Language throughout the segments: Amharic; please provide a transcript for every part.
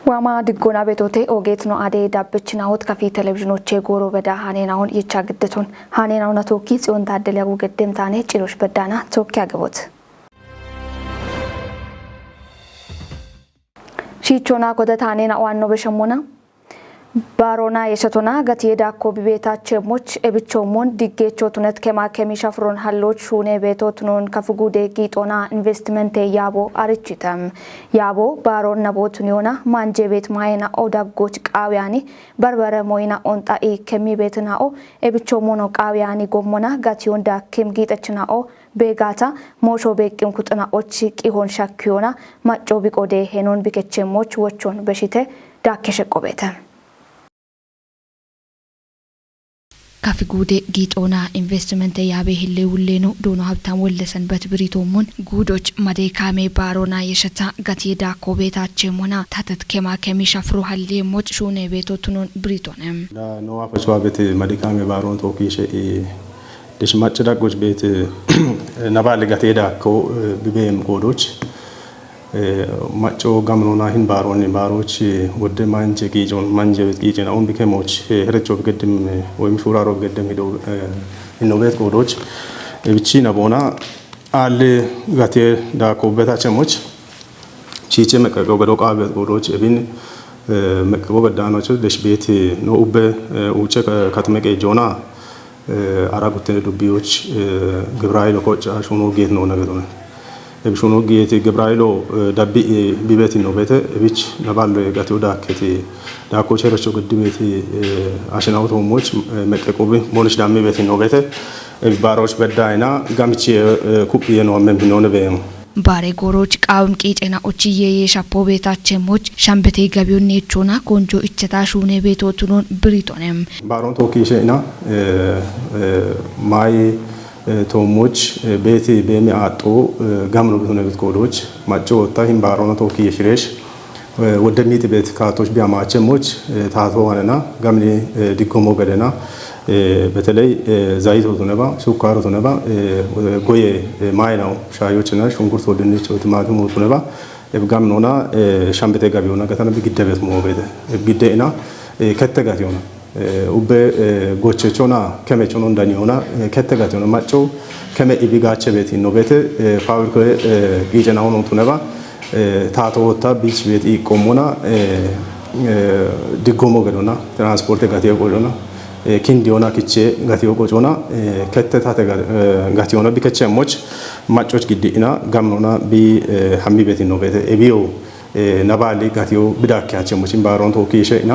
وما دقونا بيتوتي اوغيتنو عدي دابچناوت كفي تلفزيونوچ غورو بدا هانيناون يچاغدتون هانيناون توكي صون تادل ያው ገደም ታኔ ጭሮሽ በዳና ቶክ ያገቦት ሺቾና ኮደታኔና ዋኖ በሸሞና ባሮና የሸቶና ገቲዳ ኮቢቤታች ሞች እብቾሞን ዲጌቾ ቱነት ከማከሚ ሻፍሮን ሀሎች ሹኔ ቤቶትኖን ከፍጉዴ ጊጦና ኢንቨስትመንት ያቦ አርችተም ያቦ ባሮን ነቦት ኒዮና ማንጄ ቤት ማይና ኦዳጎች ቃውያኒ በርበረ ሞይና ኦንጣኢ ከሚቤትናኦ እብቾሞኖ ቃውያኒ ጎሞና ጋቲዮን ዳክም ጊጠችናኦ ቤጋታ ሞሾ ቤቅም ኩጥናኦች ቂሆን ሻኪዮና ማጮ ቢቆዴ ሄኖን ቢከቸሞች ወቾን በሽቴ ዳከሸቆቤተ ካፊጉዴ ጊጦና ኢንቨስትመንት ያቤ ህሌ ውሌኖ ዶኖ ሀብታም ወለሰንበት ብሪቶሙን ጉዶች ማዴካሜ ባሮና የሸታ ጋቲዳ ኮቤታቸሞና ታተት ከማከሚ ሻፍሮ ሀሌ ሞጭ ሹኔ ቤቶቱኖን ብሪቶንም ኖዋ ፈስዋ ቤት ማዴካሜ ባሮን ቶኪሼ ደሽ ማጭዳቆች ቤት ነባል ጋቲዳ ኮ ቢቤም ጎዶች ማጮ ጋምኖና ሂን ባሮን ባሮች ወደ ማንጀ ጊጆን ማንጀ ጊጆን አሁን ቢከሞች ሄረቾ በገድም ወይም ሹራሮ በገድም ሄዶ ኢኖቬት ጎዶች ብቻ ነቦና አለ ጋቴ ዳኮ በታቸሞች ቺቼ መቀቀው ገዶ ቃበት ጎዶች እቢን መቀቀው ገዳኖች ደሽ ቤት ነው ኡበ ኡቸ ከተመቀ ጆና አራጉት ዱቢዎች ግብራይሎ ኮጫ ሹኖ ጌት ነው ነገር ነው ebishono giete gibraylo dabbi bibeti no bete ebich naballo gato daketi dako cherecho gudimeti ashinaውቶ ሞች መቀቆብ ሞልሽ ዳሜ ቤት ነው በተ ባሮች በዳይና ጋምቺ ኩፕዬ ነው አመን ቢኖነ በየም ባሬ ጎሮች ቃውም ቂጤና ኦቺዬ የሻፖ ቤታቸሞች ሻምበቴ ገቢውን ነቾና ኮንጆ እቸታ ሹኔ ቤቶቱን ብሪቶንም ባሮን ቶኪሼና ማይ ቶሞች ቤት በሚያጡ ጋምኖ በተነበት ኮዶች ማጨውታ ሂን ባሮና ቶኪ የሽሬሽ ወደሚት ቤት ካቶች ቢያማቸሞች ታቶዋና ጋምኔ ዲኮሞ ገደና በተለይ ዛይቶ ተነባ ሱካሮ ተነባ ጎዬ ማይናው ሻዮችና ሽንኩርት ወድንች ቲማቲም ተነባ ጋምኖና ሻምበቴ ጋቢውና ከተነ ቢግደበት ሞቤደ ቢግደና ከተጋቲውና ኡበ ጎቸቾና ከመቾኖ እንዳኒዮና ከተጋቲውና ማጮ ከመ ኢቢጋቸ ቤት ነው ቤት ፋብሪካ ጊጀናው ነው ተነባ ታቶታ ቢች ቤት ይቆሞና ዲጎሞ ገዶና ትራንስፖርት ጋቲዮ ቆዶና ኪንዲዮና kiche ጋቲዮ ቆጮና ከተታተ ጋቲዮና ቢከቸሞች ማጮች ግዲና ጋምኖና ቢ ሐሚ ቤት ነው ቤት ኤቢዮ ነባሊ ጋቲዮ ብዳኪያቸሞች ባሮን ቶኪሼና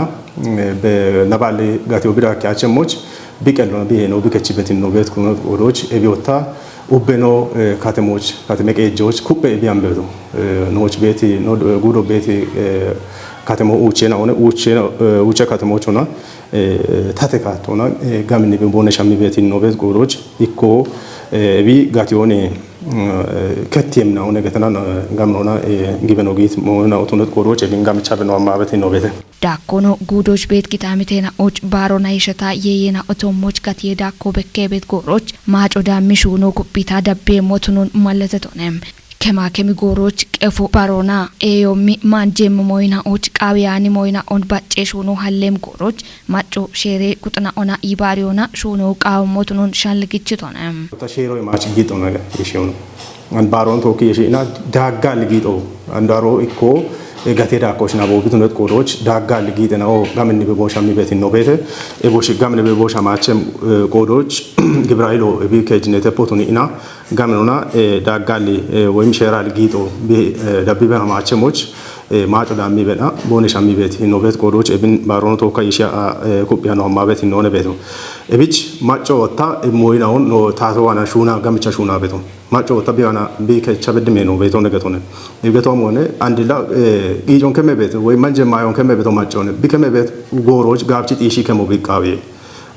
በነባሊ ጋቲዮ ብዳኪያቸሞች ቢቀሎና ቢሄኖ ቢከችበት ነው ቤት ኮዶች ኤቢዮታ ኡበኖ ካተሞች ካተመቀጆች ኩበ ቢያምበዶ ኖች ቤት ነው ጉዶ ቤት ካተሞ ኡቼና ሆነ ኡቼ ካተሞች ሆና ታተካቶና ጋምኒ በቦነ ሻሚ ቤት ነው ቤት ጎሮች ኢኮ ቢ ጋቲዮኔ ከተም ነው ነገተና ጋምኖና ጊበኖ ጊት ሞና ኦቶነት ጎሮች ቢንጋምቻ በነው ማበት ነው ቤት ዳኮኖ ጉዶች ቤት ቂታሚቴና ኦጭ ባሮና ይሸታ የየና ኦቶሞች ጋት የዳኮ በከ ቤት ጎሮች ማጮ ዳሚሹ ነው ኩፒታ ደቤ ሞቱኑን ማለተቶነም ከማከሚ ጎሮች ቀፎ ባሮና ኤዮሚ ማንጀም ሞይና ኦጭ ቃቢያኒ ሞይና ኦን ባጨሽ ሆኖ ሀለም ጎሮች ማጮ ሼሬ ቁጥና ኦና ኢባሪዮና ሾኖ ቃው ሞቱኑን ሻልግጭቶነም ተሼሮ ማጭ ጊጦ ነገር ይሽው ነው አን ባሮን ቶኪ ይሽና ዳጋ ልጊጦ አንዳሮ ኢኮ ጋቴዳ ኮሽና ቦብቱነት ቆዶች ዳጋ ልጊጠናው ጋምን በቦሻሚ ቤት ነው ቤት ኤቦሽ ጋምን በቦሻ ማቸም ቆዶች ግብራይሎ ቢከጅነተ ፖቶኒና ጋምኖና ዳጋሊ ወይም ሼራል ጊጦ ዳቢባ ማቸሞች ማጮ ዳሚ በና ቦነሻሚ ቤት ነው ቤት ቆዶች እብን ባሮን ቶካ ይሻ ኩጵያ ነው ማበት ነው ቤቱ እብች ማጮ ወታ ሞይናውን ነው ታቶዋና ሹና ጋምቻ ሹና ቤቱ ማጮ ወታ ቢያና ቢከቻ በድሜ ነው ቤቱ ነገቶነ ይገቶም ሆነ አንድላ ጊጆን ከመቤት ወይ ማንጀማዮን ከመቤት ማጮነ ቢከመቤት ጎሮች ጋብቺ ጢሺ ከሞቢቃዊ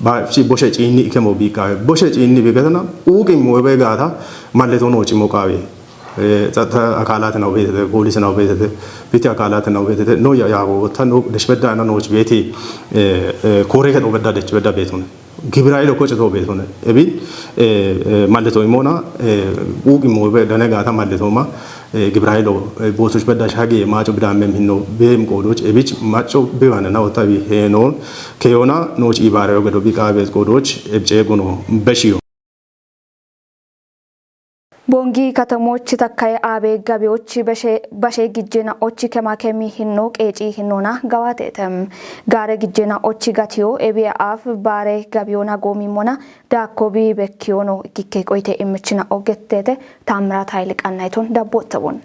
ባቺ ቦሸጪኒ ከሞቢቃዊ ቦሸጪኒ ቢገተና ኡቂም ወበጋታ ማለቶ ነው ጪ ሞቃዊ ጸጥታ አካላት ነው ቤት ፖሊስ ነው ቤት ቤት አካላት ነው ቤት ነው ያው ወታ ነው ደሽበዳና ነው ቤት ኮሬ ከዶ በዳ ደች በዳ ቤት ነው ግብራይ ለቆጭቶ ቤት ሆነ እቢ ማለቶ ይሞና ኡቅ ሞበ ደነጋታ ማለቶማ ግብራይ ሎ ቦቶች በዳሽ ሀገ ማጮ ብዳመም ሂኖ ቤም ቆዶች እቢች ማጮ ቢዋነና ወታቢ ሄኖን ከዮና ኖጭ ይባረው ገዶ ቢቃቤት ቆዶች እብጨ ጎኖ በሺዮ ቦንጊ ከተሞች ተካይ አቤ ገቢዎች በሼ ግጄና ኦቺ ከማከሚ ሂኖ ቄጪ ሂኖና ጋዋቴተም ጋረ ግጄና ኦቺ ጋቲዮ ኤቢያ አፍ ባሬ ገቢዮና ጎሚሞና ዳኮቢ በኪዮኖ ኪኬ ቆይቴ እምችና ኦገቴተ ታምራት ኃይል ቀናይቶን ዳቦተቡን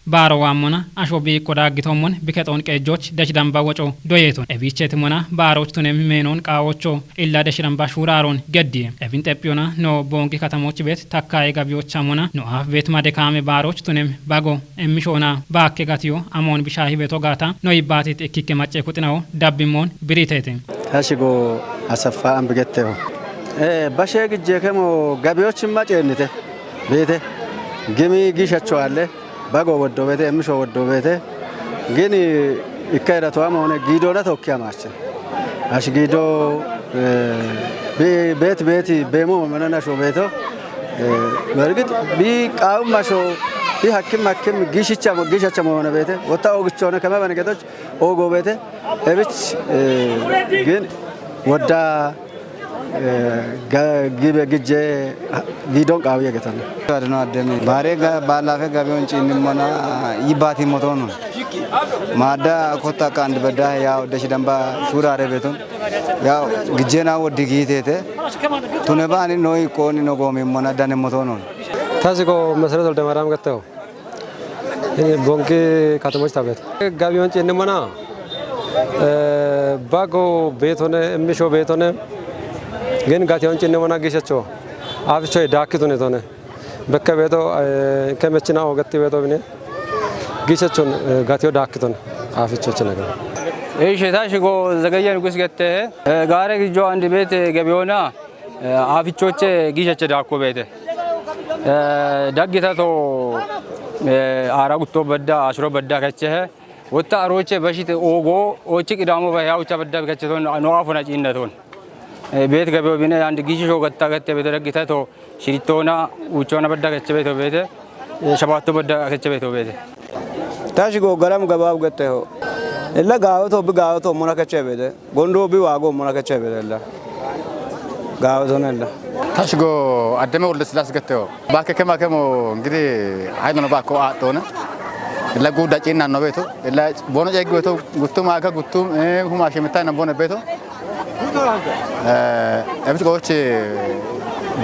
Baro wamona ashobi kodagitomon biketon qejoch dashdamba woco doyeton ebichetimona baroch tunem menon qawocho illa dashdamba shuraron geddi evin tepiona no bongi katamoch bet takkae gabiyochamona no af bet madekame baroch tunem bago emishona bakke gatiyo amon bishahi beto gata no ibatit ekike mache kutinawo dabbimon biritete hashigo asafa ambgeteo basheg jekemo gabiyoch macenite bete gimi gishachoale bago woddo bete emisho woddo bete gini ikkairato amone gidona tokkiya marche ash gido bet bemo manana sho beto bergit bi qaum masho bi hakim gishicha mona bete wota ogichona kama banegetoch ogo bete ebich gin wada gibe gije gidon qawiye getan adno ademi bare balafe gabion cinimona yibati motono mada kota kand beda ya deshidamba shurare beton ya gijena wodigitete tunebani noi koni no gomi mona dane motono ታዚጎ መሰረት ወልደማርያም ገተው ቦንኬ ከተሞች ታበት ጋቢዮን ጭንሞና ባጎ ቤቶነ እምሾ ቤቶነ ግን ጋቲዮን ጭንሞና ጌሸቾ አብቾ ዳክቶነ ቶነ በከቤቶ ከመችና ወገት ቤቶ ብኔ ጌሸቾን ጋቲዮ ዳክቶነ አፍቾች ነገር እሺ ታሽጎ ዘገየ ንጉስ ገተ ጋረ ግጆ አንድ ቤት ገቢዮና አፍቾች ጌሸቸ ዳኮ ቤት ዳግታቶ አራጉቶ በዳ አሽሮ በዳ ከቸ ወጣ አሮቼ በሽት ኦጎ ኦቺ ቅዳሞ በያውቻ በዳ ከቸቶ ኖአፎና ጪነቶን ቤት ገበው ቢነ አንድ ጊሽሾ ገታ ገተ ቤት ዳግታቶ ሽሪቶና ውቾና በዳ ከቸ ቤት ቤት ሸባቶ በዳ ከቸ ቤት ቤት ታሽጎ ገራም ገባው ገተው እላ ጋውቶ ሞና ከቸ ቤት ጎንዶ ቢዋጎ ሞና ከቸ ቤት እላ ጋውቶ ነላ ታሽጎ አደመ ወልደ ስላስ ገተው ባከከማ ከሞ እንግዲህ አይኖ ባኮ አጦነ ለጉዳ ጪና ነው ቤቶ ለ ቦኖ ጨግ ቤቶ ጉቱማ ከጉቱ ሁማ ሸምታ ነው ቦነ ቤቶ እብት ጎች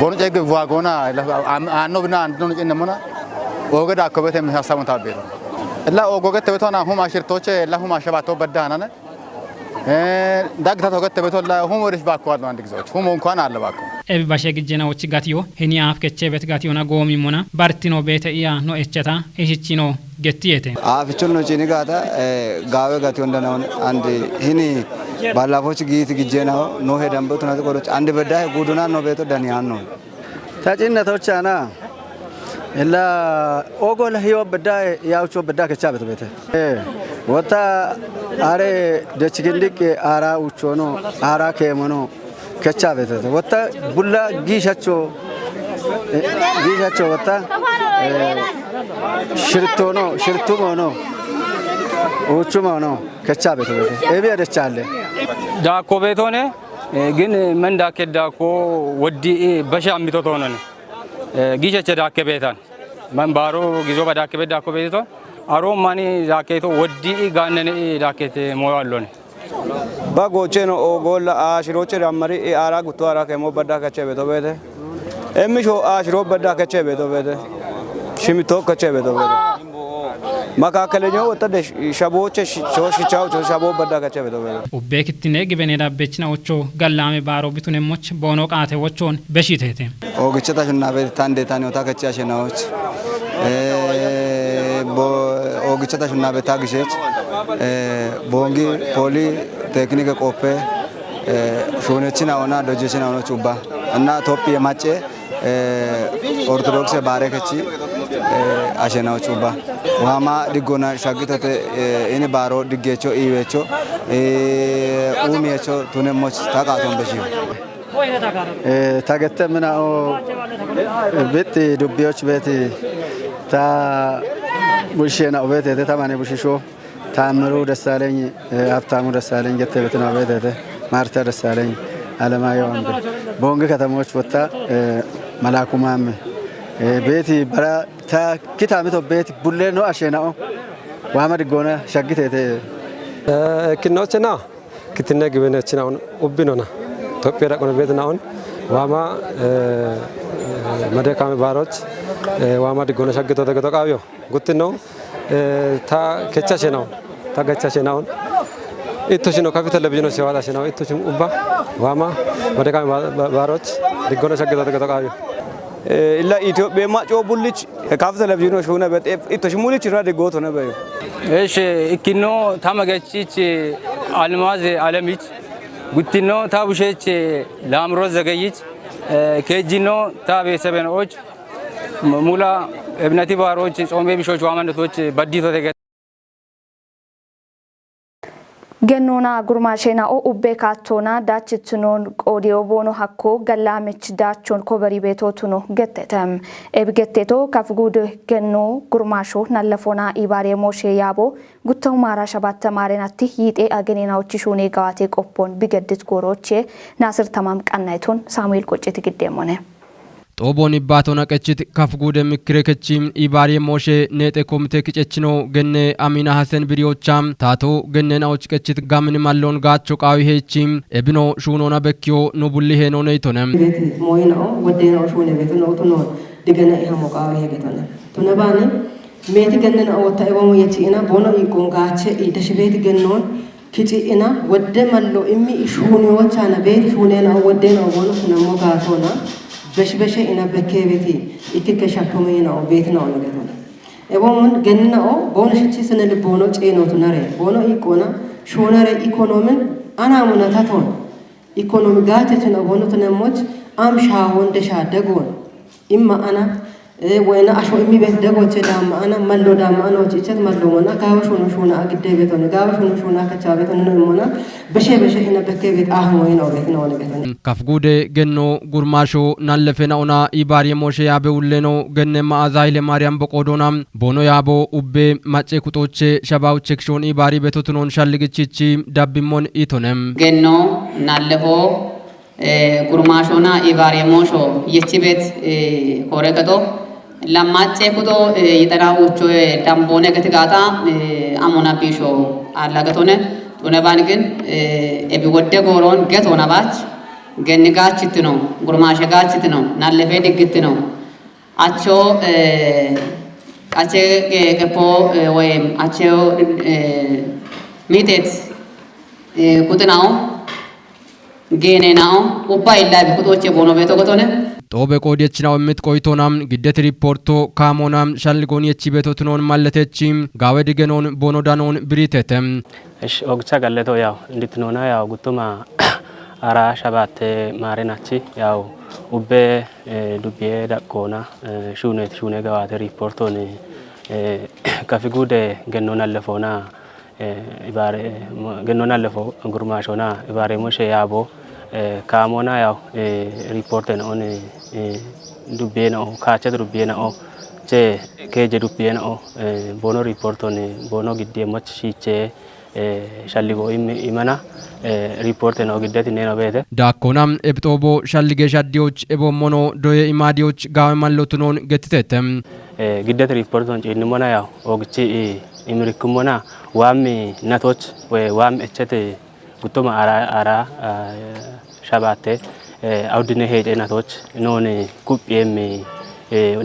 ቦኖ ጨግ ዋጎና አኖ ብና አንድ ነው ጪና ሞና ኦገዳ ኮበተ ሐሳቡን ታቤሮ ላ ኦጎገተ ቤቶና ሁማ ሽርቶቼ ለሁማ ሸባቶ በዳናነ ዳግታቶ ገተ ቤቶ ለሁማ ወርሽ ባኮ አለ አንድ ግዞች ሁማ እንኳን አለ ባኮ ebi bashe gijena ochi gatiyo heni af keche bet gationa gomi mona bartino bete iya no echeta ehichino getiyete አፍቹን ነው ጪኒ ጋታ ጋዌ ጋቲ ወንደና አንድ ሂኒ ባላፎች ጊት ግጄናው ነው ሄደንበት ነው ተቆሮች አንድ በዳ ጉዱና ነው ቤቶ ዳኒያን ነው ታጪነቶቻና እላ ኦጎል ህዮ በዳ ያውቾ በዳ ከቻ ቤት ወታ አሬ ደችግንዲቅ አራ ውቾ ነው አራ ከመኖ ከቻ ቤት ወጣ ቡላ ጊሻቾ ወጣ ሽርቱ ነው ኡቹ ነው ከቻ ቤት ኤቢ አደቻለ ዳኮ ቤት ሆነ ግን መንዳከ ዳኮ ወዲ በሻም ቢቶ ሆነ ጊሸቸ ዳከ ቤታን መንባሮ ጊዞ በዳከ ቤት ዳኮ ቤት አሮ ማኒ ዳከቶ ወዲ ጋነነ ዳከተ ሞያሎነ bagoche no ogola ashiroche ramari ara gutu ara kemo badda kache beto bete emisho ashiro badda kache beto bete shimito kache beto bete makakelenyo wotade shaboche shichao shabo badda kache beto bete ubbekitine gibene dabbechna ocho gallame baro bitune moch bono qaate wochon beshitete ogichata shunna bete tande tane ota kache ashenoch ogichata shunna bete tagishech bongi poli ቴክኒክ ቆፔ ሾነችና ሆና ዶጀችና ሆኖ ጩባ እና ቶፕ የማጨ ኦርቶዶክስ ባረከቺ አሸናው ጩባ ዋማ ዲጎና ሻግቶተ እኔ ባሮ ዲጌቾ ኢዌቾ ኡሚቾ ቱነሞች ታቃቶን በሺ ታገተ ምናኦ ቤት ዱቢዎች ቤት ታ ቡሽና ቤት ተማኔ ቡሽሾ ታምሩ ደሳለኝ ሀብታሙ ደሳለኝ ገተበትና ቤት ማርታ ደሳለኝ አለማየሁ አንበ ቦንግ ከተሞች ወጣ መላኩማም ቤቲ በራ ታ ኪታሚቶ ቤት ቡሌ ነው አሸናው ዋማድ ጎና ሸግቴቴ ክኖችና ክትነ ግበነችና ኡቢኖና ኢትዮጵያ ደቆነ ቤትናውን ዋማ መደካም ባሮች ዋማ ድጎነ ሸግቶ ተገተቃዮ ጉት ነው ታ ከቻቸ ነው ታገቻቸ ነው ኢቶሽ ነው ካፒ ቴሌቪዥን ሲዋላ ሲናው ኢቶሽም ኡባ ዋማ መደካም ባሮች ድጎነ ሸግቶ ተገተቃዮ ኢላ ኢትዮጵያ ማጮ ቡልች ካፒ ቴሌቪዥን ሆነ በጤፍ ኢቶሽ ሙልች ራዲ ጎቶ ነው በዩ እሺ እኪኖ ታመገቺች አልማዝ አለሚች ጉቲኖ ታቡሼች ላምሮ ዘገይች ከጂኖ ታቤሰበኖች ሙላ እብነቲ ባሮች ጾምቤ ቢሾች ዋማነቶች በዲቶ ተገ ገኖና ጉርማሼና ኡቤ ካቶና ዳችትኖን ቆዲዮ ቦኖ ሀኮ ገላምች ዳቾን ኮበሪ ቤቶቱኖ ገተተም ኤብገቴቶ ከፍጉድ ገኖ ጉርማሾ ናለፎና ኢባሬ ሞሼ ያቦ ጉተው ማራ ሸባት ተማሪናቲ ይጤ አገኔናዎች ሹኔ ጋዋቴ ቆፖን ቢገድት ጎሮቼ ናስር ተማም ቀናይቶን ሳሙኤል ቆጭት ግዴሞነ ጦቦኒ ባቶና ቀጭት ካፍጉደ ምክረከቺም ኢባሪ ሞሼ ኔጤ ኮሚቴ ክጨችኖ ገነ አሚና ሐሰን ቢሪዮቻም ታቶ ገነናዎች ቀጭት ጋምን ማሎን ጋቾ ቃዊ ሄቺም ኤብኖ ሹኖና በኪዮ ኖቡሊ ሄኖ ነይቶነም ሞይኖ ወደኖ ሹኔ ቤት ነው ቱኖ ድገና ይሃ ሞቃዊ ሄገቶነ ቱነባኒ ሜት ገነና ወታ ኤቦሞ የቺና ቦኖ ይቆንጋቸ ኢደሽ ቤት ገኖን ክጪና ወደ ማሎ እሚ ሹኔዎቻና ቤት ሹኔና ወደኖ ቦኖ ነሞ ጋቶና በሽበሸ እና በከቤቲ ኢትከሻከመ ነው ቤት ነው ነገር ነው ኤቦን ገነናኦ ቦንሽቺ ስነ ልቦኖ ጨኖቱ ነሬ ቦኖ ኢኮና ሾነረ ኢኮኖሚን አናሙና ታቶን ኢኮኖሚ ጋቸች ነው ቦኖ ተነሞች አምሻ ወንደሻ ደጎን ኢማ አና ወይና አሾ ኢሚ ቤት ደጎች ዳማ አና መሎ ዳማ አናዎች እቸት መሎሞና ጋወሾ ነው ሾና አግደ ቤት ነው ጋወሾ ነው ሾና ከቻ ቤት ነው ሞና በሸበሸ እና በከቤት አሁን ወይ ነው ቤት ነው ነገር ነው ካፍጉደ ገኖ ጉርማሾ ናለፈናውና ኢባሪ ሞሼ ያበውለኖ ገነ ማአዛይለ ማርያም በቆዶናም ቦኖ ያቦ ኡቤ ማጬ ኩጦቼ ሸባው ቼክሾን ኢባሪ ቤቶትኖን ሻልግቺቺ ዳብሞን ኢቶነም ገኖ ናለፎ ጉርማሾና ኢባሪ ሞሾ የቺቤት ኮረቀቶ ለማጬ ኩጦ ይጠራውቾ ዳምቦነ ገትጋታ አሞና ቢሾ አላገቶነ ቱነባን ግን ኤቢ ወደ ጎሮን ገቶና ባች ገንጋችት ነው ጉርማሸ ጋችት ነው ናለፈ ድግት ነው አቾ አቼ ከፖ ወይም አቼው ሚቴት ኩጥናው ገኔናው ኡባይ ላይ ኩጦቼ ቦኖ ቤቶ ጎቶነ ጦበ ቆዲየችናው ምት ቆይቶናም ግደት ሪፖርቶ ካሞናም ሻልጎን የቺ ቤቶትኖን ማለተቺም ጋወ ድገኖን ቦኖዳኖን ብሪተተም እሺ ኦግቻ ጋለቶ ያው እንድትኖና ያው ጉቱማ አራ ሸባት ማሬናቺ ያው ኡቤ ዱቤ ዳቆና ሹኔ ጋዋተ ሪፖርቶን ከፊጉደ ገኖና ለፎና ኢባሬ ገኖና ለፎ ጉርማሾና ኢባሬ ሞሼ ያቦ ካሞና ያው ሪፖርት ነው ዱቤ ነው ካቸ ዱቤ ነው ቼ ከጀ ዱቤ ነው ቦኖ ሪፖርቶን ቦኖ ግዴ ሞች ሺቼ ሻሊጎ ኢማና ሪፖርት ነው ግዴት ነው ቤተ ዳኮናም ኤብጦቦ ሻሊጌ ሻዲዎች ኤቦሞኖ ዶየ ኢማዲዎች ጋው ማሎቱኖን ገትተተም ግዴት ሪፖርቶን ጭንሞና ያው ኦግቺ ኢምሪኩሞና ዋሚ ነቶች ወይ ዋም እቸት ጉቶማ አራ ሸባቴ አውድነ ሄጨናቶች ኖን ኩጴም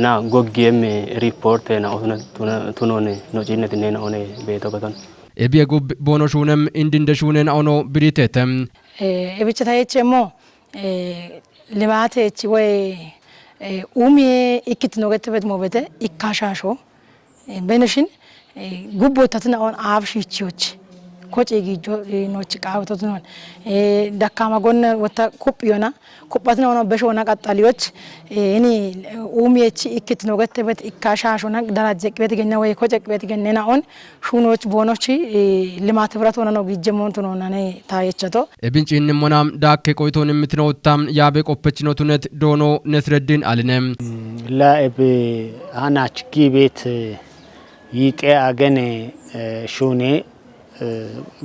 ና ጎጌም ሪፖርት ና ቱኖን ኖጪነት ነ ኦኔ ቤቶ በቶን ኤቢየጉ ቦኖ ሹነም እንድንደ ሹነን ኦኖ ብሪቴተም ኤብቸታየችሞ ልባቴች ወይ ኡሚ ኢክት ኖገተበት ሞበተ ኢካሻሾ በነሽን ጉቦታትና ኦን አብሽቺዎች ኮጪ ጊጆ ኖች ቃውቶት ነው ደካማ ጎን ወታ ኩጵዮና ኩጳት ነው በሾና ቀጣሊዎች እኔ ኡሚየች ኢክት ነው ገተበት ኢካሻሾና ደራጀ ቅበት ገና ወይ ኮጨ ቅበት ገነና ኦን ሹኖች ቦኖች ልማት ህብረት ሆነ ነው ጊጀሞንቱ ነው ነኔ ታየቸቶ ኤብንጪን ሞናም ዳከ ቆይቶን የምትነውታም ያቤ ቆፈችኖ ቱነት ዶኖ ነስረዲን አልነም ለኤብ አናች ጊቤት ይጤ አገኔ ሹኔ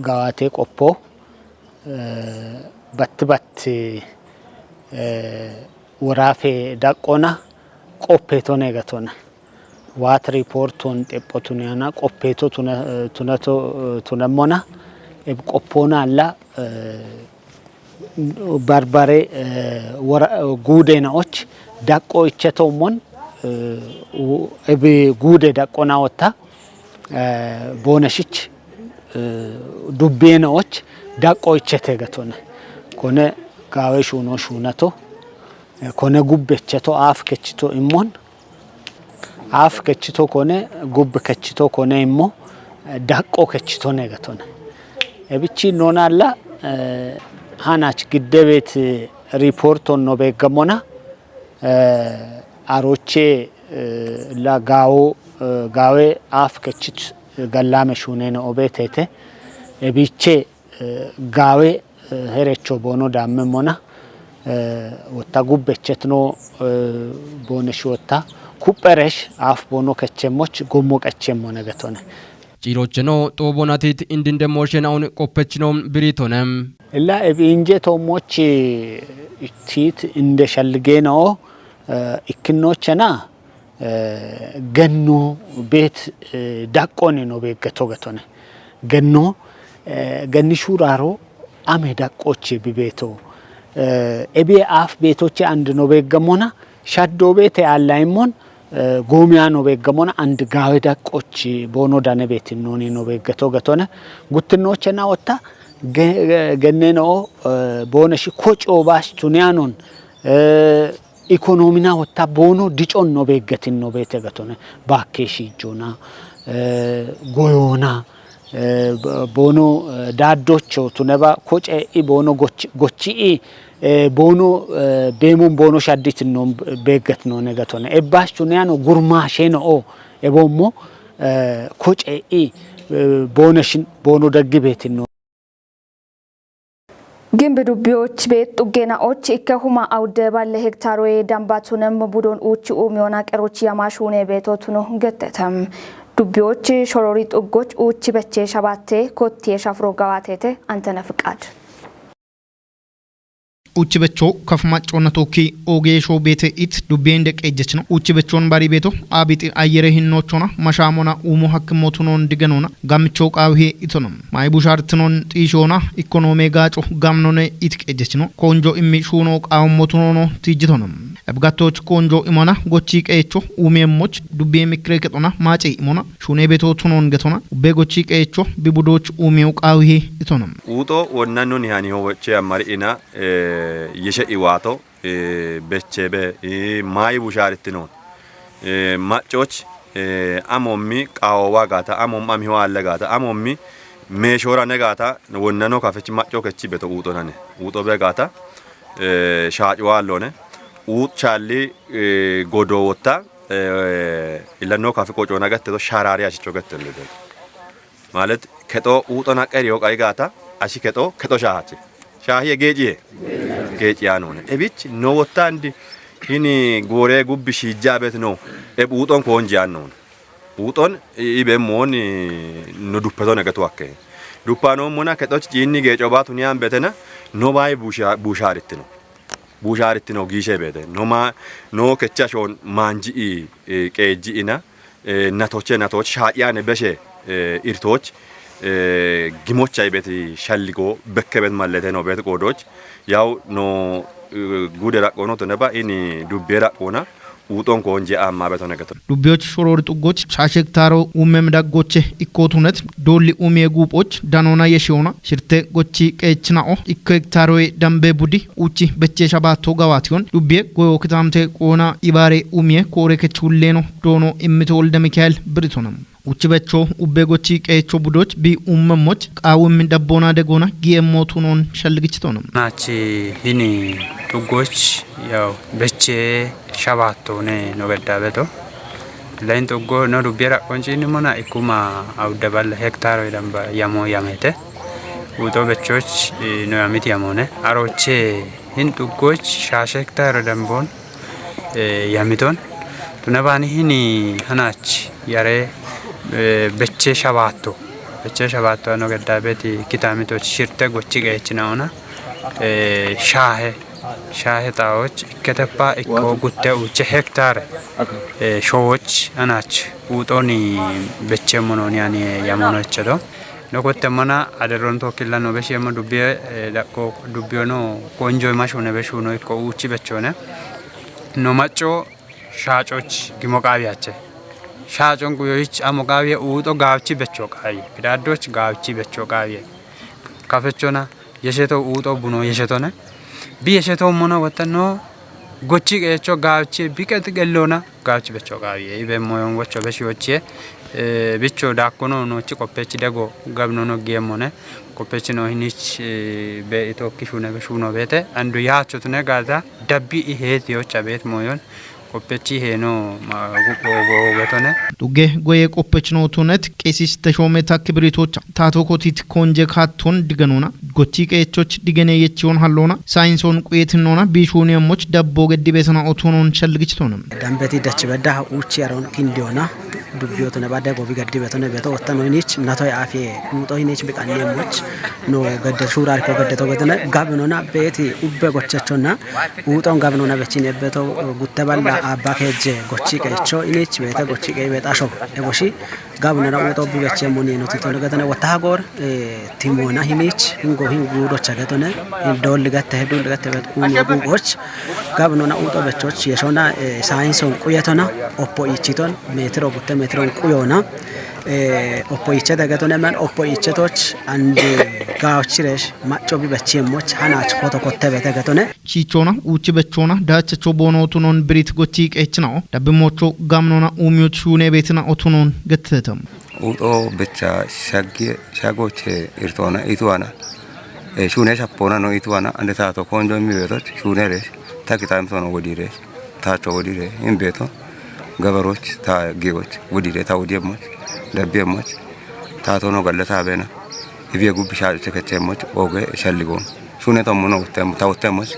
ጋዋቴ ቆፖ በትበት ወራፌ ዳቆና ቆፔቶ ነገቶና ዋት ሪፖርቱን ጤጶቱንያና ቆፔቶ ቱነቶ ቱነሞና ኤብ ቆፖና አላ ባርባሬ ጉዴናዎች ዳቆ ይቸቶሞን ኤብ ጉዴ ዳቆና ወታ ቦነሽች ዱቤናዎች ዳቆ ይቸተ ገቶነ ኮነ ጋዌ ሹኖ ሹነቶ ኮነ ጉበቸቶ አፍ ከችቶ ኢሞን አፍ ከችቶ ኮነ ጉብ ከችቶ ኮነ ኢሞ ዳቆ ከችቶ ነገቶነ እብቺ ኖናላ ሃናች ግደቤት ሪፖርቶን ነው በገሞና አሮቼ ላጋው ጋዌ አፍ ከችት ገላመ ሹኔ ነው ኦቤቴቴ እብቼ ጋዌ ሄሬቾ ቦኖ ዳመሞና ወታ ጉበቸት ነው ቦነሽ ወታ ኩፐረሽ አፍ ቦኖ ከቸሞች ጎሞ ቀቸሞ ነገቶነ ጪሮችኖ ጦቦናቲት እንድንደሞሽናውን ቆፈችኖም ብሪቶነም እላ ኢንጄ ቶሞች ቲት እንደሸልጌ ነው ኢክኖችና ገኖ ቤት ዳቆኔ ነው በገቶ ገቶነ ገኖ ገንሹራሮ አሜ ዳቆች ቢቤቶ ኤቢ አፍ ቤቶች አንድ ነው በገሞና ሻዶ ቤት ያላይሞን ጎሚያ ነው በገሞና አንድ ጋዌ ዳቆች ቦኖ ዳነ ቤት ነው በገቶ ገቶነ ጉትኖችና ወታ ገነኖ ቦነሽ ኮጮ ባሽ ቱኒያኖን ኢኮኖሚና ወታ ቦኖ ዲጮን ነው በገትን ነው በተገቶነ ባኬሺ ጆና ጎዮና ቦኖ ዳዶቾ ቱነባ ኮጨ ኢ ቦኖ ጎቺ ቦኖ ቤሙን ቦኖ ሻዲት ነው በገት ነው ነገቶነ ኤባሽ ቱኒያኖ ጉርማሼ ነው ኤቦሞ ኮጨ ኢ ቦነሽን ቦኖ ደግ ቤት ነው ግንብ ዱቢዎች ቤት ጡጌናዎች ኢከሁማ አውደ ባለ ሄክታር ወይ ዳምባቱንም ቡዶን ኡቺ ኡሚዮና ቀሮች ያማሹኔ ቤቶት ነው ገተተም ዱቢዎች ሾሮሪ ጡጎች ኡቺ በቼ ሸባቴ ኮቴ ሻፍሮ ጋዋቴቴ አንተነ ፍቃድ uchi becho kafma chonatoki ogeesho bete it dubende qejechno uchi bechon bari beto abiti ayere hinnochona mashamona umu hakimotunon digenona gamcho qawhe itonum may bushartnon tishona ekonome gacho gamnone it qejechno konjo immi shuno qawmotunono tijitonum ebgatoch konjo imona gochi qecho umemmoch dubbe mikre ketona mace imona shune beto tunon getona ubbe gochi qecho bibudoch umeu qawhe itonum uto wonnanon yani hoche amarina yeshe iwato bechebe mai busharitnon machoch amommi qawa gata amomma mi wala gata amommi meshora negata wonnano kafechi macho kechi beto uto nane uto be gata shaajwallone uchalli godo wotta ilano kafe qoco nagatte to sharari achicho gattelle ማለት ከጦ ውጦና ቀሪዮ ቀይጋታ አሺ ከጦ ሻሃች ሻሂየ ጌጂያ ነው እቢች ነው ወታ እንዲ ሂኒ ጎሬ ጉብሽ ጃበት ነው ውጦን ኮንጂያን ነው ውጦን ኢበሞን ነው ዱፐቶ ነገቱ አከ ዱፓኖ ሞና ከጦች ጂኒ ጌጮባቱን ያን በተና ኖባይ ቡሻሪት ነው ጊሼ በተ ኖማ ኖ ከቻሾን ማንጂ ቄጂና ናቶች ሻያነ በሸ ኢርቶች ግሞች አይበት ሻልጎ በከበት ማለት ነው ቤት ቆዶች ያው ኖ ጉደራ ቆኖ ተነባ ኢኒ ዱቤራ ቆና ውጦን ኮንጂ አማ በቶ ነገቶ ዱቤዎች ሾሮር ጥጎች ሻሸክታሮ ኡመም ዳጎቼ ኢኮቱነት ዶሊ ኡሜ ጉጶች ዳኖና የሽዮና ሽርቴ ጎቺ ቀችናኦ ኢኮክታሮ ዳምቤ ቡዲ ኡቺ በቼ ሻባቶ ጋዋቲዮን ዱቤ ጎዮ ክታምቴ ቆና ኢባሬ ኡሜ ኮሬ ከቹሌኖ ዶኖ ኢምቶል ደሚካኤል ብሪቶንም ውጭበቾ ኡቤጎቺ ቀይቾ ቡዶች ቢ ኡመሞች ቃውም ደቦና ደጎና ጊየሞቱኖን ሸልግችቶንም ናቺ ሂኒ ጡጎች ያው በቼ ሻባቶኔ ነው ገዳበቶ ላይን ጡጎ ነው ዱቤራ ቆንጪኒ ሞና ኢኩማ አውደባለ ሄክታር ወይም ያሞ ያመተ ውጦ በቾች ነው ያሚት ያሞነ አሮቼ ሂን ጡጎች ሻሽ ሄክታር ደንቦን ያሚቶን ቱነባኒ ሂኒ ሀናች ያሬ በቼ ሻባቶ ነው ገዳበት ኪታሚቶች ሽርተ ጎቺ ገይችናውና ሻሄ ጣዎች ከተፓ እኮ ጉተ ውጭ ሄክታር ሾዎች አናች ውጦኒ በቼ ሞኖን ያኔ ያሞኖቸዶ ነኮተመና አደሮን ቶኪላ ነው በሽ የሞ ዱቤ ዳቆ ዱቤ ነው ቆንጆ ማሽሆነ በሽ ነው እኮ ውጭ በቾነ ነው ማጮ ሻጮች ጊሞቃቢያቸ ሻጮን ጉዮች አሞቃቢያ ውጦ ጋብቺ በቾቃይ ግዳዶች ጋብቺ በቾቃይ ካፈቾና የሸቶ ውጦ ቡኖ የሸቶነ ቢየሸቶ ሞና ወተኖ ጎቺ ቀቾ ጋብቺ ቢቀጥ ገሎና ጋብቺ በቾቃይ ይበሞዮን ወቾ በሽዮቼ ቢቾ ዳኮኖ ኖቺ ቆፔቺ ደጎ ገብኖ ነው ጌሞነ ቆፔቺ ነው ሂኒች በኢቶኪሹ ነው በሹኖ ቤተ አንዱ ያቾት ነጋዛ ደቢ ይሄት yocha ቤት ሞዮን ቆፔቺ ሄኖ ማጉቆጎገቶነ ዱጌ ጎዬ ቆፔች ነው ቱነት ቄሲስ ተሾመታ ክብሪቶች ታቶ ኮቲት ኮንጀ ካቶን ድገኖና ጎቺ ቀቾች ድገነ የቺውን ሀሎና ሳይንሶን ቁየትኖና ቢሹኒየሞች ደቦ ገዲ ቤተና ኦቶኖን ሸልግችቶንም ዳምበቲ ደች በዳ ውጪ ያሮን ኪንዲዮና ዱቢዮት ነባዳ ጎቢ ገዲ ቤተነ ቤቶ ወተኖ ኒች እናቶይ አፌ ውጦ ኒች በቃኔሞች ኖ ገደ ሹራር ኮ ገደቶ ገደነ ጋብኖና ቤቲ ኡበ ጎቸቾና ውጦን ጋብኖና በቺኔ ቤቶ ጉተባላ አባከጀ ጎቺ ቀቾ ኒች ቤተ ጎቺ ቀይ ቤታሾ እቦሺ ጋብኖና ውጦ ቢበቸ ሞኒ ነው ተቶ ገደነ ወታጎር ቲሞና ሂኒች hingo hingudoch agatone indol gatte hedul gatte bet ugoch gabnona uto bechoch yeshona sainson quyetona oppo ichiton metro gutte metron quyona oppo icheta gatone man oppo ichetoch and gaochiresh macho bibechemoch hanach koto kotte bete gatone chichona uchi bechona dachacho bono tunon brit gochi qechna dabmocho gamnona umyo chune betna otunon gattetam uto becha shagoche irtona ituana ሹኔ ሻፖና ነው ኢቱዋና አንደ ታቶ ኮንጆ የሚቤቶች ሹኔሬስ ታኪታም ሶኖ ወዲሬ ታቾ ወዲሬ ኢምቤቶ ገበሮች ታጌዎች ወዲሬ ታውዲየሞች ደቤሞች ታቶ ነው ገለታ በና ይቤጉብ ሻጭ ከቸሞች ኦገ ሸልጎን ሹኔ ተሙ ነው ታውተሞች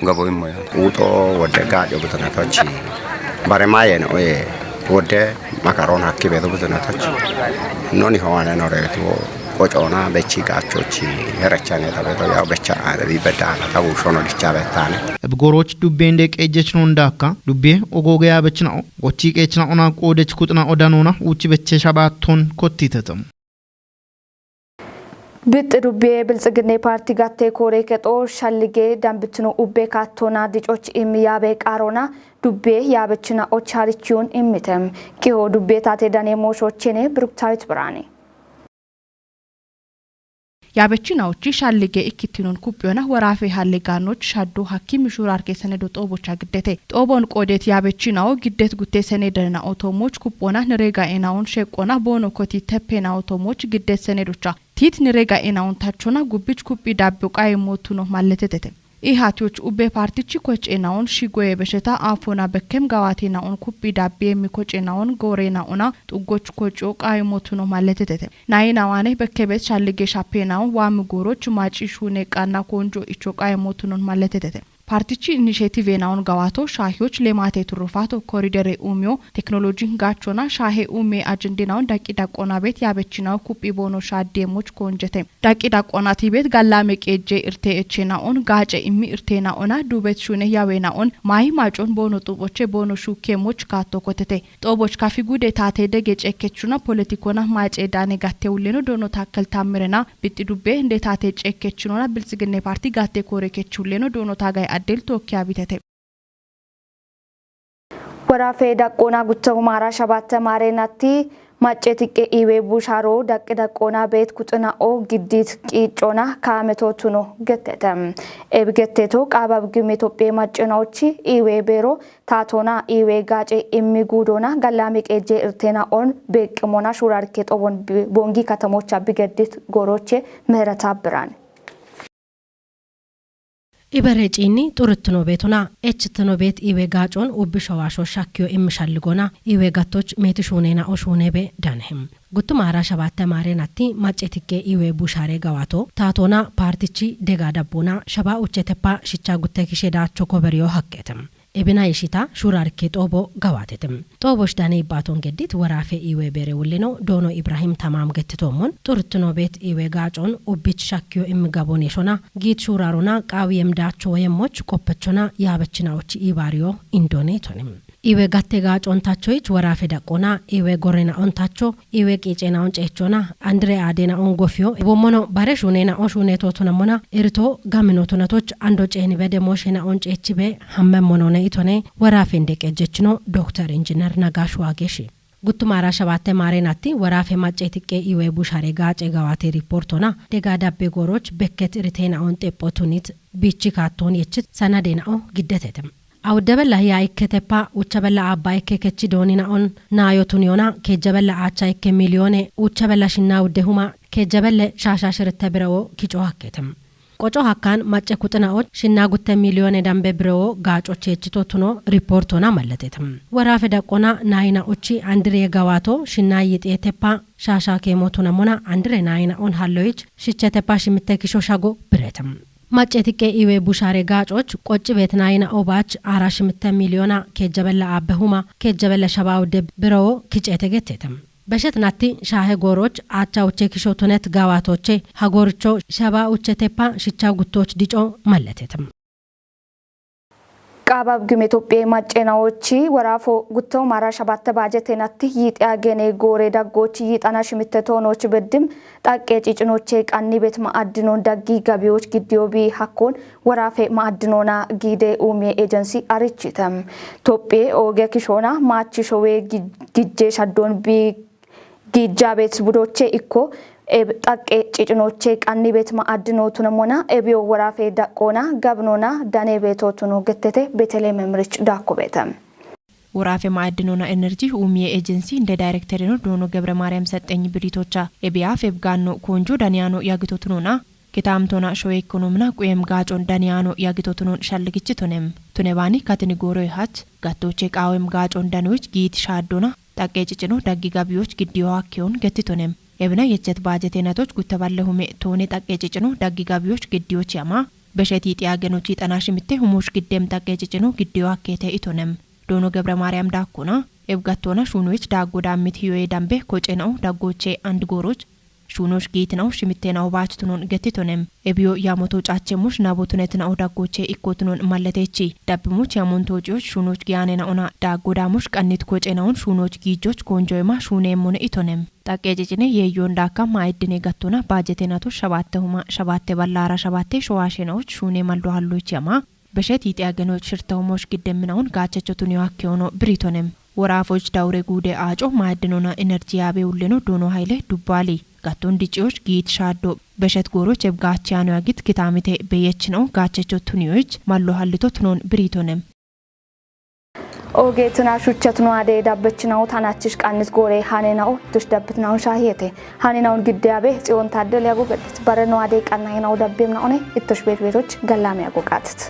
ገቦይ ማያ ውጦ ወደ ጋጆ በተናታች ባረማየ ነው ወደ ማካሮን ሀኪ ቤቶ በተናታች ኖኒ ሆዋና ነው ረቱ ቆጮና በቺ ጋቾች የረቻነ ተበቶ ያው በቻ አለቢ በዳና ታውሾ ነው ዲቻ በታነ በጎሮች ዱቤ እንደ ቀጀች ነው እንዳካ ዱቤ ኦጎገያ በችናው ጎቺ ቀችና ኦና ቆደች ኩጥና ኦዳኖና ውጪ በቸ ሻባቶን ኮቲተተም ብጥ ዱቤ ብልጽግና ፓርቲ ጋቴ ኮሬ ከጦ ሻልጌ ዳምብትኖ ኡቤ ካቶና ዲጮች ኢሚያቤ ቃሮና ዱቤ ያበችና ኦቻሪቹን ኢሚተም ኪሆ ዱቤ ታቴ ዳኔ ሞሾቼኔ ብሩክታዊት ብራኔ ያበችናውጪ ሻልጌ ኢክቲኑን ኩጵዮና ወራፌ ሀልጋኖች ሻዶ ሐኪም ሹራር ከሰነዶ ጦቦቻ ግደቴ ጦቦን ቆዴት ያበችናው ግደት ጉቴ ሰነደና አውቶሞች ኩጶና ንሬጋ ኤናውን ሸቆና ቦኖ ኮቲ ተፔና አውቶሞች ግደት ሰነዶቻ ቲት ንሬጋ ኤናውን ታቾና ጉብጭ ኩጲ ዳብቃ የሞቱ ነው ማለተተተ ኢሃቲዎች ኡቤ ፓርቲቺ ኮጬናውን ሺጎዬ በሸታ አፎና በከም ጋዋቴናውን ኩጲ ዳቤ የሚኮጬናውን ጎሬናውና ጡጎች ኮጮ ቃይሞቱ ነው ማለተተተ ናይናዋኔ በከቤት ሻልጌ ሻፔናውን ዋምጎሮች ማጪ ሹኔ ቃና ኮንጆ ኢቾ ቃይሞቱ ነው ማለተተተ ፓርቲቺ ኢኒሼቲቭ የናውን ጋዋቶ ሻሂዎች ለማቴ ትሩፋቶ ኮሪደር ኡሚዮ ቴክኖሎጂ ጋቾና ሻሄ ኡሜ አጀንዲናውን ዳቂ ዳቆና ቤት ያበችናው ኩጲ ቦኖ ሻዴሞች ኮንጀቴ ዳቂ ዳቆና ቲቤት ጋላሜ ቄጄ እርቴ እቼናውን ጋጨ ኢሚ እርቴናውና ዱቤት ሹኔ ያዌናውን ማይ ማጮን ቦኖ ጡቦቼ ቦኖ ሹኬሞች ካቶ ኮተቴ ጦቦች ካፊ ጉዴ ታቴ ደገ ጨከቹና ፖለቲኮና ማጨ ዳኔ ጋቴውሌኖ ዶኖ ታከል ታምረና ብጥ ዱቤ እንደ ታቴ ጨከቹና ብልጽግና ፓርቲ ጋቴ ኮሬከቹሌኖ ዶኖ ታጋይ አደል ቶኪያ ቢተተ ወራፌ ዳቆና ጉተው ማራ ሸባተ ማሬናቲ ማጨትቄ ኢዌ ቡሻሮ ዳቅዳቆና ቤት ኩጥናኦ ግዲት ቂጮና ካመቶቱኖ ገተተም ኤብገተቶ ቃባብ ግም ኢትዮጵያ ማጨናዎቺ ኢዌ ቤሮ ታቶና ኢዌ ጋጬ ኢሚጉዶና ጋላሚ ቄጄ እርቴና ኦን በቅሞና ሹራርኬ ጦቦን ቦንጊ ከተሞች አብገድት ጎሮቼ ምህረታ ብራን ኢበረጪኒ ጡርትኖ ቤቱና ኤችትኖ ቤት ኢዌ ጋጮን ኡብሸዋሾ ሻኪዮ ኢምሻልጎና ኢዌ ጋቶች ሜትሹኔና ኦሹኔቤ ዳንህም ጉቱማራ ሸባተ ማሬናቲ ማጨትቄ ኢዌ ቡሻሬ ገዋቶ ታቶና ፓርቲቺ ደጋ ዳቦና ሸባ ኡቸተፓ ሽቻ ጉተ ኪሼዳቾ ኮበሪዮ ሐቀተም ኤብና ይሽታ ሹራርኬ ጦቦ ገዋተትም ጦቦሽ ዳኔ ባቶን ገዲት ወራፌ ኢዌ ቤሬ ውልኖ ዶኖ ኢብራሂም ተማም ገትቶሞን ጡርትኖ ቤት ኢዌ ጋጮን ኡቢች ሻኪዮ ኢምጋቦን የሾና ጊት ሹራሩና ቃዊየም ዳቾ ወየሞች ቆፐቾና ያበችናዎች ኢባሪዮ ኢንዶኔ ቶንም ኢዌ ጋቴ ጋጮን ታቾይች ወራፌ ዳቆና ኢዌ ጎሬና ኦንታቾ ኢዌ ቂጬና ኦንጨቾና አንድሬ አዴና ኦንጎፊዮ ቦሞኖ ባሬሹኔና ኦሹኔቶ ቶነሞና ኤርቶ ጋሚኖቶነቶች አንዶ ጬኒ በደሞሽና ኦንጨችቤ ሐመሞኖነ ኢቶኔ ወራፌ እንደቀጀችኖ ዶክተር ኢንጂነር ነጋሽ ዋጌሺ ጉቱማራ ሸባተ ማሬናቲ ወራፌ ማጨትቄ ኢዌ ቡሻሬ ጋጬ ገዋቴ ሪፖርቶና ደጋዳቤ ጎሮች በከት ሪቴና ኦንጤጶቱኒት ቢቺ ካቶን የችት ሰናዴናኦ ግደተተም አውደበላ ያይከተፓ ውቸበላ አባይ ከከቺ ዶኒና ኦን ናዮቱኒዮና ከጀበላ አቻይ ከሚሊዮኔ ውቸበላ ሽና ውደሁማ ከጀበለ ሻሻሽርተ ብረው ኪጮ ሀከተም ቆጮ ሀካን ማጨ ኩጥናዎች ሽና ጉተ ሚሊዮኔ ዳምበ ብረው ጋጮች የችቶቱኖ ሪፖርቶና መለተተም ወራፈ ዳቆና ናይና ኦቺ አንድሬ ገዋቶ ሽና ይጤተፓ ሻሻ ከሞቱና ሞና አንድሬ ናይና ኦን ሃሎይች ሽቸተፓ ሽምተኪሾ ሻጎ ብረተም ማጨትቄ ኢዌ ቡሻሬ ጋጮች ቆጭ ቤትናይና ኦባች አራሽ ምተ ሚሊዮና ከጀበላ አበሁማ ከጀበላ ሸባው ደብ ብረው ኪጨተገተተም በሸትናቲ ሻሄ ጎሮች አቻውቼ ኪሾቱነት ጋዋቶቼ ሀጎርቾ ሸባ ኡቸቴፓ ሽቻ ጉቶች ዲጮ መለተተም ቃባብ ግም ኢትዮጵያ ማጨናዎቺ ወራፎ ጉተው ማራ ሸባተ ባጀቴናቲ ይጥያገኔ ጎሬ ዳጎች ይጣና ሽምተቶኖች በድም ጣቄ ጭጭኖቼ ቃኒ ቤት ማዕድኖን ዳጊ ጋቢዎች ግዲዮቢ ሐኮን ወራፌ ማዕድኖና ጊዴ ኡሜ ኤጀንሲ አርችተም ኢትዮጵያ ኦጌ ኪሾና ማቺ ሾዌ ጊጄ ሻዶን ቢ ጊጃቤት ቡዶቼ ኢኮ ጣቄ ጭጭኖቼ ቃኒ ቤት ማዕድኖቱን ሞና ኤቢዮ ወራፌ ዳቆና ጋብኖና ዳኔ ቤቶቱን ገተቴ በተለይ መምርጭ ዳኮ ቤተም ወራፌ ማዕድኖና ኤነርጂ ኡሚዬ ኤጀንሲ እንደ ዳይሬክተር ነው ዶኖ ገብረ ማርያም ሰጠኝ ብሪቶቻ ኤቢያ ፌብጋኖ ኮንጆ ዳኒያኖ ያግቶቱኖና ከታምቶና ሾ ኢኮኖሚና ቁየም ጋጮን ዳኒያኖ ያግቶቱኖን ሻልግችቶንም ቱኔባኒ ካትኒ ጎሮ ይሃት ጋቶቼ ቃወም ጋጮን ዳኖች ጊት ሻዶና ጣቄ ጭጭኖ ዳጊ ጋቢዎች ግዲዮ አኪዮን ገትቶንም ኤብና የቸት ባጀቴናቶች ጉተባለሁሜ ቶኔ ጣቄ ጭጭኖ ዳጊ ጋቢዎች ግዲዎች ያማ በሸቲ ጢያገኖች ይጠናሽ ምቴ ሁሞሽ ግዴም ጣቄ ጭጭኖ ግዲዮ አኬተ ኢቶነም ዶኖ ገብረ ማርያም ዳኮና ኤብጋቶና ሹኖች ዳጎዳ ምት ሂዌ ዳምቤ ኮጨናው ዳጎቼ አንድ ጎሮች ሹኖሽ ጌትናው ሽምቴናው ባችቱኖን ገትቶነም ኤቢዮ ያሞቶ ጫቸሙሽ ናቦቱነትናው ዳጎቼ ኢኮቱኖን ማለቴቺ ዳብሙች ያሞንቶጆች ሹኖች ጊያኔና ኦና ዳጎዳሙሽ ቀኒት ኮጨናውን ሹኖች ጊጆች ኮንጆይማ ሹኔሙነ ኢቶነም ጣቄ ጭጭኔ የዮን ዳካ ማይድኔ ጋቶና ባጀቴናቶች ሸባቴ ባላራ ሸባቴ ሸዋሼናዎች ሹኔ ማልዶሃሎች ያማ በሸት ይጥያገኖች ሽርተውሞሽ ግደምናውን ጋቸቾቱን ያከውኖ ብሪቶነም ወራፎች ዳውሬ ጉዴ አጮ ማዕድኖና ኤነርጂ ያቤውልኖ ዶኖ ኃይሌ ዱባሊ ጋቶን ዲጪዎች ጊት ሻዶ በሸት ጎሮች ኤብጋቻኖ ያግት ክታሚቴ በየችነው ጋቸቾቱኒዎች ማሎ ሀልቶ ትኖን ብሪቶነም ኦጌትና ሹቸትኑ አደ ዳበችናው ታናችሽ ቃንስ ጎሬ ሃኔናው ዱሽ ዳብትናው ሻሂየቴ ሃኔናውን ግዳቤ ጽዮን ታደል ያጎገት በረኖ አደ ቃናይናው ዳቤምናው ነ ኢቶሽ ቤቶች ገላም ያጎቃትት